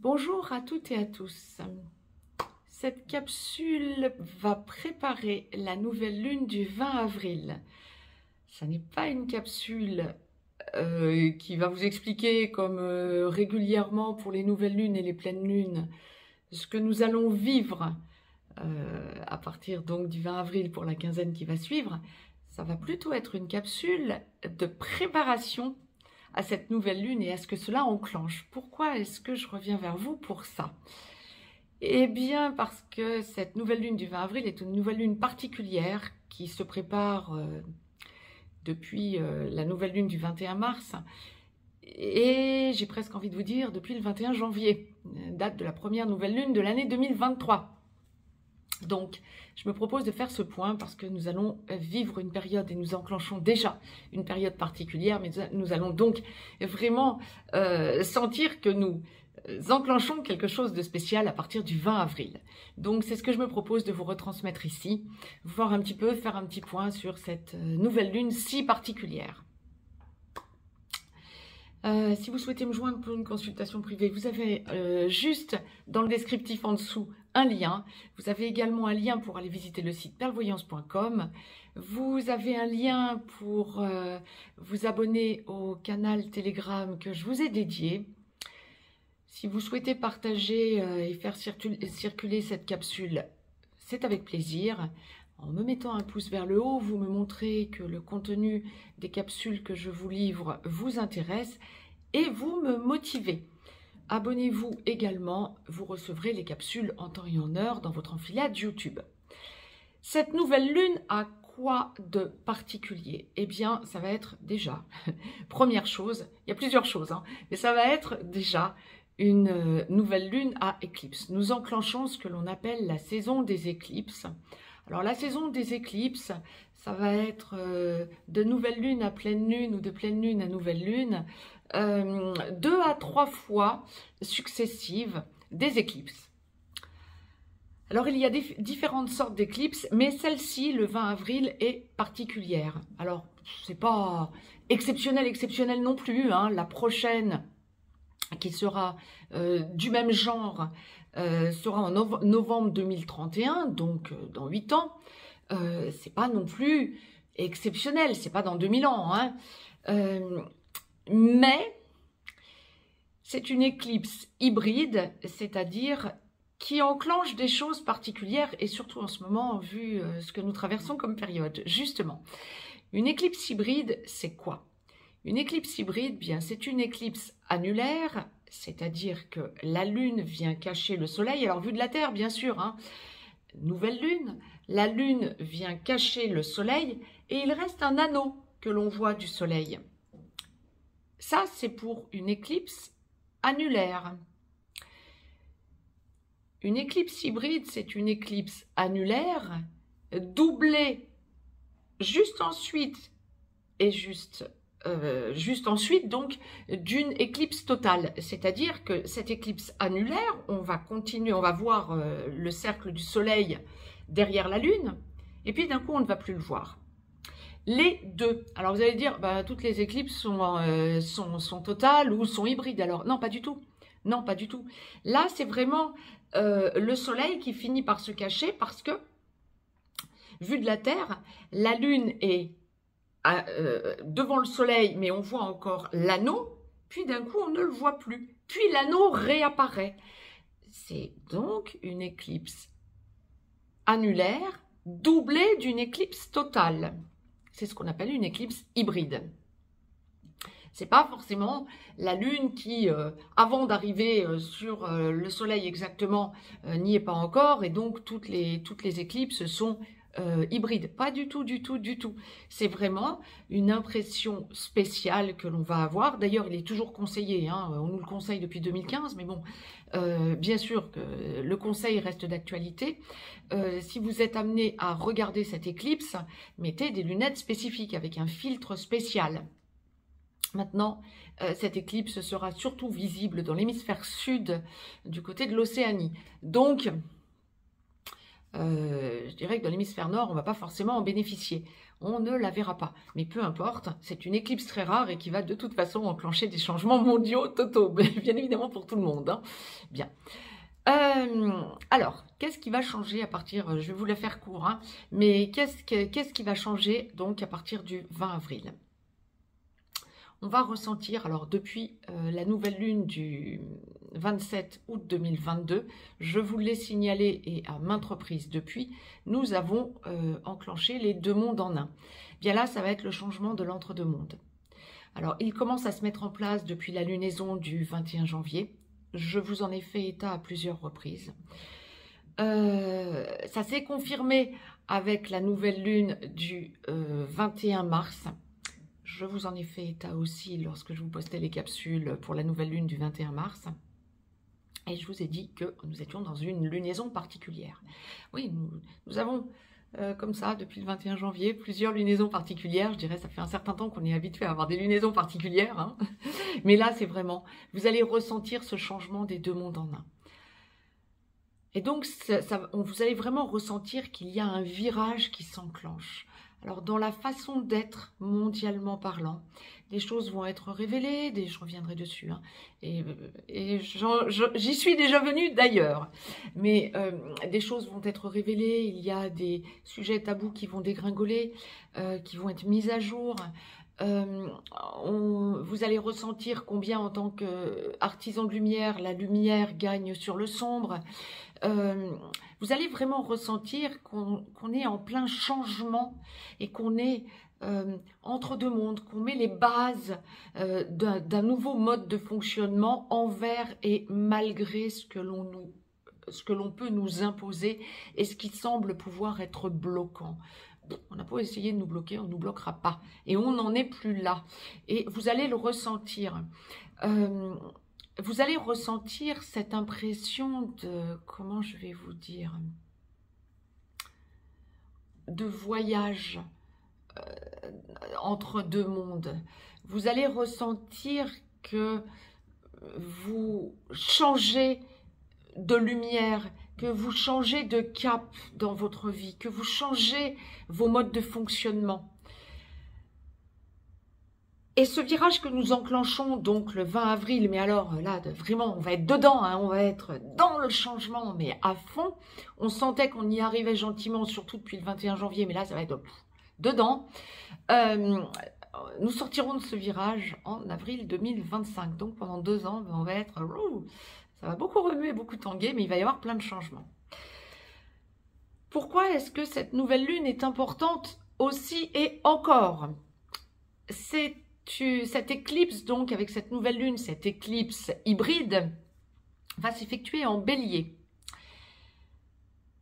Bonjour à toutes et à tous. Cette capsule va préparer la nouvelle lune du 20 avril. Ça n'est pas une capsule qui va vous expliquer comme régulièrement pour les nouvelles lunes et les pleines lunes ce que nous allons vivre à partir donc du 20 avril pour la quinzaine qui va suivre. Ça va plutôt être une capsule de préparation à cette nouvelle lune et à ce que cela enclenche. Pourquoi est-ce que je reviens vers vous pour ça? Eh bien parce que cette nouvelle lune du 20 avril est une nouvelle lune particulière qui se prépare depuis la nouvelle lune du 21 mars et j'ai presque envie de vous dire depuis le 21 janvier, date de la première nouvelle lune de l'année 2023. Donc, je me propose de faire ce point parce que nous allons vivre une période et nous enclenchons déjà une période particulière, mais nous allons donc vraiment sentir que nous enclenchons quelque chose de spécial à partir du 20 avril. Donc, c'est ce que je me propose de vous retransmettre ici, voir un petit peu, faire un petit point sur cette nouvelle lune si particulière. Si vous souhaitez me joindre pour une consultation privée, vous avez juste dans le descriptif en dessous un lien. Vous avez également un lien pour aller visiter le site perlevoyance.com. Vous avez un lien pour vous abonner au canal Telegram que je vous ai dédié. Si vous souhaitez partager et faire circuler cette capsule, c'est avec plaisir. En me mettant un pouce vers le haut, vous me montrez que le contenu des capsules que je vous livre vous intéresse et vous me motivez. Abonnez-vous également, vous recevrez les capsules en temps et en heure dans votre enfilade YouTube. Cette nouvelle lune a quoi de particulier? Eh bien, ça va être déjà, première chose, il y a plusieurs choses, mais ça va être déjà une nouvelle lune à éclipse. Nous enclenchons ce que l'on appelle la saison des éclipses. Alors la saison des éclipses, ça va être de nouvelle lune à pleine lune ou de pleine lune à nouvelle lune, 2 à 3 fois successives des éclipses. Alors il y a différentes sortes d'éclipses, mais celle-ci, le 20 avril, est particulière. Alors c'est pas exceptionnel non plus, la prochaine qui sera du même genre sera en novembre 2031, donc dans 8 ans. C'est pas non plus exceptionnel, c'est pas dans 2000 ans, mais c'est une éclipse hybride, c'est-à-dire qui enclenche des choses particulières et surtout en ce moment, vu ce que nous traversons comme période. Justement, une éclipse hybride, c'est quoi? Une éclipse hybride, bien, c'est une éclipse annulaire, c'est-à-dire que la lune vient cacher le soleil. Alors, vu de la Terre, bien sûr, nouvelle lune, la lune vient cacher le soleil et il reste un anneau que l'on voit du soleil. Ça, c'est pour une éclipse annulaire. Une éclipse hybride, c'est une éclipse annulaire doublée juste ensuite et juste ensuite donc d'une éclipse totale, c'est-à-dire que cette éclipse annulaire, on va continuer, on va voir le cercle du soleil derrière la lune et puis d'un coup on ne va plus le voir. Les deux, alors vous allez dire toutes les éclipses sont totales ou sont hybrides. Alors non, pas du tout, non, pas du tout. Là c'est vraiment le soleil qui finit par se cacher parce que vu de la Terre, la lune est devant le soleil, mais on voit encore l'anneau, puis d'un coup on ne le voit plus, puis l'anneau réapparaît. C'est donc une éclipse annulaire doublée d'une éclipse totale. C'est ce qu'on appelle une éclipse hybride. C'est pas forcément la lune qui, avant d'arriver sur le soleil exactement, n'y est pas encore, et donc toutes les éclipses sont hybride, pas du tout. C'est vraiment une impression spéciale que l'on va avoir. D'ailleurs, il est toujours conseillé, on nous le conseille depuis 2015, mais bon, bien sûr que le conseil reste d'actualité. Si vous êtes amené à regarder cette éclipse, mettez des lunettes spécifiques avec un filtre spécial. Maintenant, cette éclipse sera surtout visible dans l'hémisphère sud, du côté de l'Océanie. Donc, je dirais que dans l'hémisphère nord, on ne va pas forcément en bénéficier. on ne la verra pas. Mais peu importe, c'est une éclicse très rare et qui va de toute façon enclencher des changements mondiaux totaux, bien évidemment pour tout le monde. Hein. Bien. Alors, qu'est-ce qui va changer à partir, je vais vous la faire court, hein, mais qu'est-ce qui va changer donc à partir du 20 avril? On va ressentir, alors depuis la nouvelle lune du 27 août 2022, je vous l'ai signalé et à maintes reprises depuis, nous avons enclenché les deux mondes en un. Bien là, ça va être le changement de l'entre-deux-mondes. Alors, il commence à se mettre en place depuis la lunaison du 21 janvier. Je vous en ai fait état à plusieurs reprises. Ça s'est confirmé avec la nouvelle lune du 21 mars. Je vous en ai fait état aussi lorsque je vous postais les capsules pour la nouvelle lune du 21 mars. Et je vous ai dit que nous étions dans une lunaison particulière. Oui, nous avons, comme ça, depuis le 21 janvier, plusieurs lunaisons particulières. Je dirais, ça fait un certain temps qu'on est habitué à avoir des lunaisons particulières. Hein. Mais là, c'est vraiment, vous allez ressentir ce changement des deux mondes en un. Et donc, vous allez vraiment ressentir qu'il y a un virage qui s'enclenche. Alors, dans la façon d'être mondialement parlant, des choses vont être révélées, je reviendrai dessus, hein, et j'y suis déjà venue d'ailleurs, mais des choses vont être révélées, il y a des sujets tabous qui vont dégringoler, qui vont être mis à jour. Vous allez ressentir combien en tant qu'artisan de lumière, la lumière gagne sur le sombre. Vous allez vraiment ressentir qu'on est en plein changement et qu'on est entre deux mondes, qu'on met les bases d'un nouveau mode de fonctionnement envers et malgré ce que l'on peut nous imposer et ce qui semble pouvoir être bloquant. On n'a pas essayé de nous bloquer, on ne nous bloquera pas. Et on n'en est plus là. Et vous allez le ressentir. Vous allez ressentir cette impression de, comment je vais vous dire, de voyage entre deux mondes. Vous allez ressentir que vous changez de lumière, que vous changez de cap dans votre vie, que vous changez vos modes de fonctionnement. Et ce virage que nous enclenchons donc le 20 avril, mais alors là, vraiment, on va être dedans, hein, on va être dans le changement, mais à fond. On sentait qu'on y arrivait gentiment, surtout depuis le 21 janvier, mais là, ça va être dedans. Nous sortirons de ce virage en avril 2025. Donc pendant 2 ans, on va être... ça va beaucoup remuer, beaucoup tanguer, mais il va y avoir plein de changements. Pourquoi est-ce que cette nouvelle lune est importante aussi et encore? Cette éclipse, donc, avec cette nouvelle lune, cette éclipse hybride, va s'effectuer en bélier.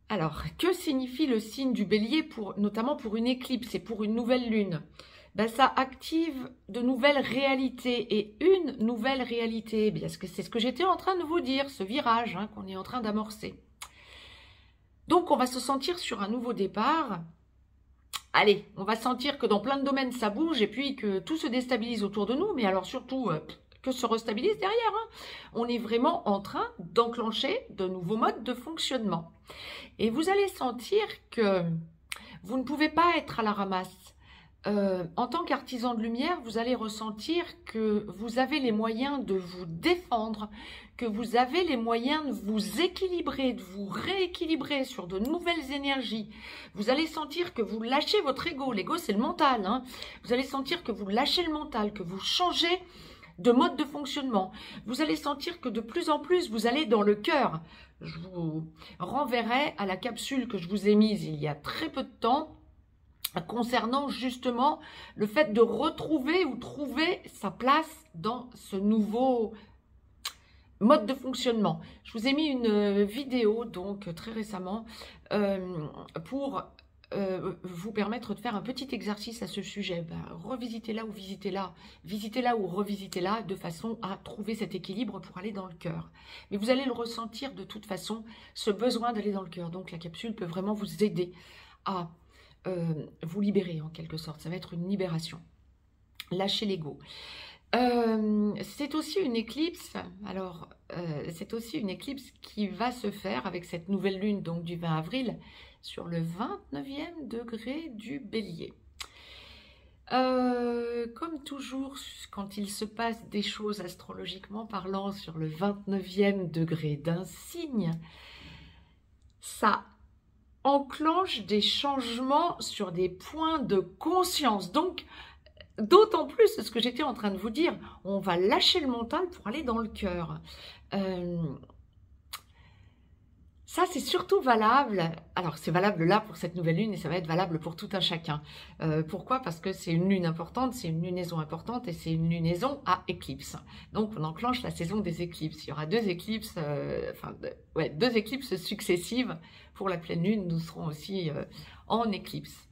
Alors, que signifie le signe du bélier, notamment pour une éclipse et pour une nouvelle lune? Ben, ça active de nouvelles réalités. Et une nouvelle réalité, parce que c'est ce que j'étais en train de vous dire, ce virage hein, qu'on est en train d'amorcer. Donc, on va se sentir sur un nouveau départ. Allez, on va sentir que dans plein de domaines, ça bouge et puis que tout se déstabilise autour de nous. Mais alors surtout, que se restabilise derrière. Hein. On est vraiment en train d'enclencher de nouveaux modes de fonctionnement. Et vous allez sentir que vous ne pouvez pas être à la ramasse. En tant qu'artisan de lumière, vous allez ressentir que vous avez les moyens de vous défendre, que vous avez les moyens de vous équilibrer, de vous rééquilibrer sur de nouvelles énergies. Vous allez sentir que vous lâchez votre ego. L'ego, c'est le mental. Hein. Vous allez sentir que vous lâchez le mental, que vous changez de mode de fonctionnement. Vous allez sentir que de plus en plus, vous allez dans le cœur. Je vous renverrai à la capsule que je vous ai mise il y a très peu de temps, concernant justement le fait de retrouver ou trouver sa place dans ce nouveau mode de fonctionnement. Je vous ai mis une vidéo donc très récemment pour vous permettre de faire un petit exercice à ce sujet. Revisitez-la ou visitez-la ou revisitez-la de façon à trouver cet équilibre pour aller dans le cœur. Mais vous allez le ressentir de toute façon, ce besoin d'aller dans le cœur. Donc la capsule peut vraiment vous aider à vous libérer en quelque sorte. Ça va être une libération. Lâchez l'ego. C'est aussi une éclipse. Alors, c'est aussi une éclipse qui va se faire avec cette nouvelle lune donc du 20 avril sur le 29e degré du Bélier. Comme toujours, quand il se passe des choses astrologiquement parlant sur le 29e degré d'un signe, ça enclenche des changements sur des points de conscience. Donc, d'autant plus ce que j'étais en train de vous dire, on va lâcher le mental pour aller dans le cœur. Ça, c'est surtout valable, alors c'est valable là pour cette nouvelle lune et ça va être valable pour tout un chacun. Pourquoi? Parce que c'est une lune importante, c'est une lunaison importante et c'est une lunaison à éclipse. Donc on enclenche la saison des éclipses. Il y aura deux éclipses, deux éclipses successives. Pour la pleine lune, nous serons aussi en éclipse.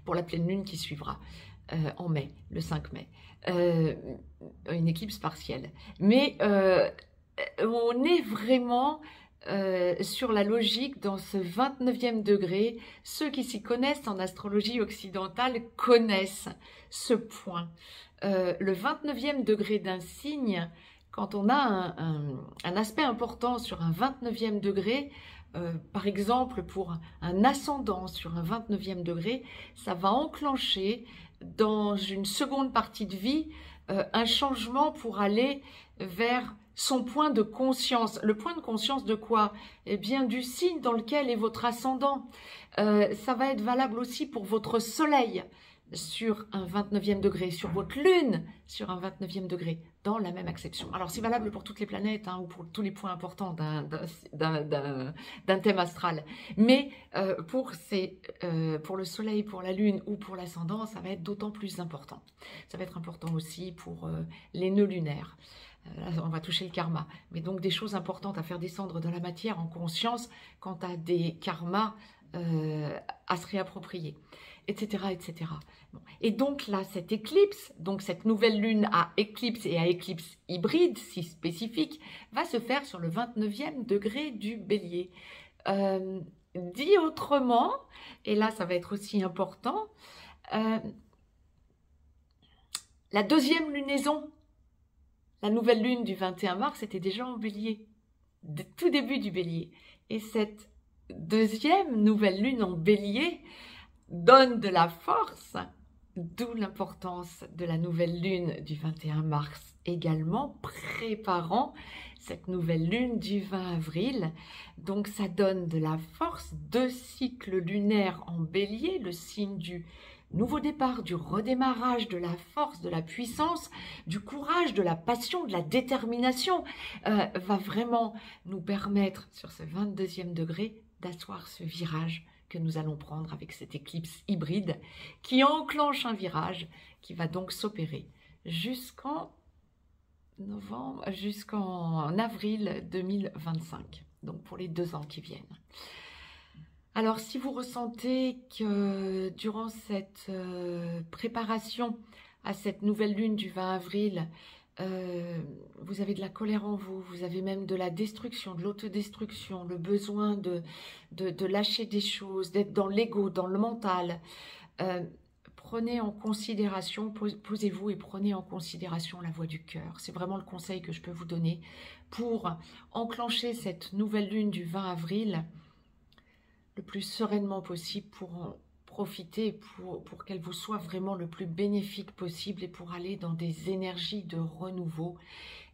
Pour la pleine lune qui suivra en mai, le 5 mai. Une éclipse partielle. Mais on est vraiment... sur la logique dans ce 29e degré. Ceux qui s'y connaissent en astrologie occidentale connaissent ce point. Le 29e degré d'un signe, quand on a un aspect important sur un 29e degré, par exemple pour un ascendant sur un 29e degré, ça va enclencher dans une seconde partie de vie un changement pour aller vers son point de conscience. Le point de conscience de quoi? Eh bien, du signe dans lequel est votre ascendant. Ça va être valable aussi pour votre soleil sur un 29e degré, sur votre lune sur un 29e degré, dans la même acception. Alors, c'est valable pour toutes les planètes ou pour tous les points importants d'un thème astral. Mais pour le soleil, pour la lune ou pour l'ascendant, ça va être d'autant plus important. Ça va être important aussi pour les nœuds lunaires. Là, on va toucher le karma, mais donc des choses importantes à faire descendre dans la matière en conscience quant à des karmas à se réapproprier, etc. etc. Bon. Et donc là, cette éclipse, donc cette nouvelle lune à éclipse et à éclipse hybride, si spécifique, va se faire sur le 29e degré du bélier. Dit autrement, et là ça va être aussi important, la deuxième lunaison, la nouvelle lune du 21 mars était déjà en bélier, tout début du bélier. Et cette deuxième nouvelle lune en bélier donne de la force, d'où l'importance de la nouvelle lune du 21 mars également, préparant cette nouvelle lune du 20 avril. Donc ça donne de la force, 2 cycles lunaires en bélier, le signe du nouveau départ, du redémarrage, de la force, de la puissance, du courage, de la passion, de la détermination, va vraiment nous permettre, sur ce 22e degré, d'asseoir ce virage que nous allons prendre avec cette éclipse hybride qui enclenche un virage qui va donc s'opérer jusqu'en avril 2025, donc pour les 2 ans qui viennent. Alors, si vous ressentez que durant cette préparation à cette nouvelle lune du 20 avril, vous avez de la colère en vous, vous avez même de la destruction, de l'autodestruction, le besoin de lâcher des choses, d'être dans l'ego, dans le mental, prenez en considération, posez-vous et prenez en considération la voix du cœur. C'est vraiment le conseil que je peux vous donner pour enclencher cette nouvelle lune du 20 avril le plus sereinement possible pour en profiter, pour qu'elle vous soit vraiment le plus bénéfique possible et pour aller dans des énergies de renouveau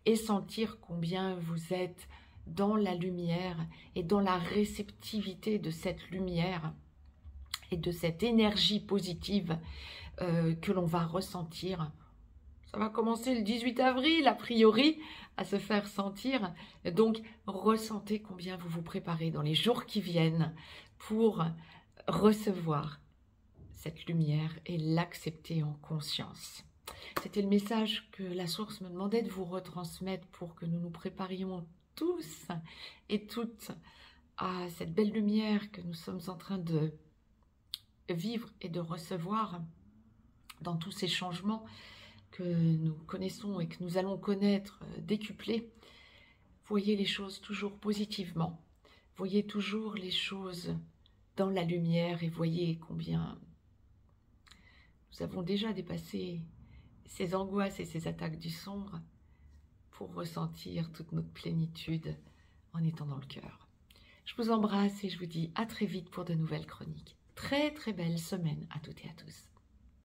et sentir combien vous êtes dans la lumière et dans la réceptivité de cette lumière et de cette énergie positive que l'on va ressentir. Ça va commencer le 18 avril, a priori, à se faire sentir. Donc, ressentez combien vous vous préparez dans les jours qui viennent pour recevoir cette lumière et l'accepter en conscience. C'était le message que la source me demandait de vous retransmettre pour que nous nous préparions tous et toutes à cette belle lumière que nous sommes en train de vivre et de recevoir dans tous ces changements que nous connaissons et que nous allons connaître décuplés. Voyez les choses toujours positivement. Voyez toujours les choses dans la lumière et voyez combien nous avons déjà dépassé ces angoisses et ces attaques du sombre pour ressentir toute notre plénitude en étant dans le cœur. Je vous embrasse et je vous dis à très vite pour de nouvelles chroniques. Très très belle semaine à toutes et à tous.